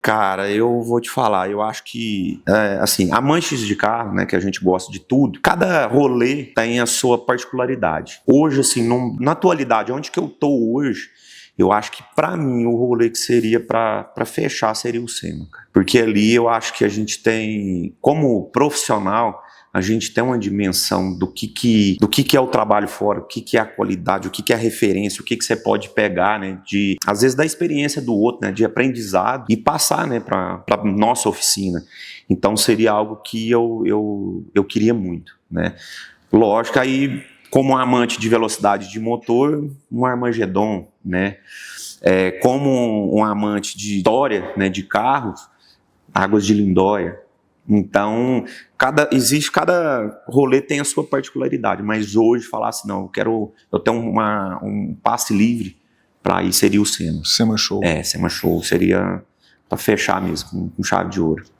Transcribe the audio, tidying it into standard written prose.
Cara, eu vou te falar, eu acho que, assim, amantes de carro, né, que a gente gosta de tudo, cada rolê tem a sua particularidade. Hoje, assim, na atualidade, onde que eu tô hoje, eu acho que pra mim o rolê que seria pra fechar seria o SEMA, cara. Porque ali eu acho que a gente tem, como profissional, a gente tem uma dimensão do que é o trabalho fora, o que é a qualidade, o que é a referência, o que você pode pegar, né, às vezes da experiência do outro, né, de aprendizado e passar, né, para nossa oficina. Então seria algo que eu queria muito, né. Lógico, aí como amante de velocidade de motor, um Armagedon, né, como um amante de história, né, de carros, Águas de Lindóia. Então, cada rolê tem a sua particularidade, mas hoje falar assim, não, eu tenho um passe livre para ir, seria o SEMA. SEMA Show. SEMA Show seria para fechar mesmo, com chave de ouro.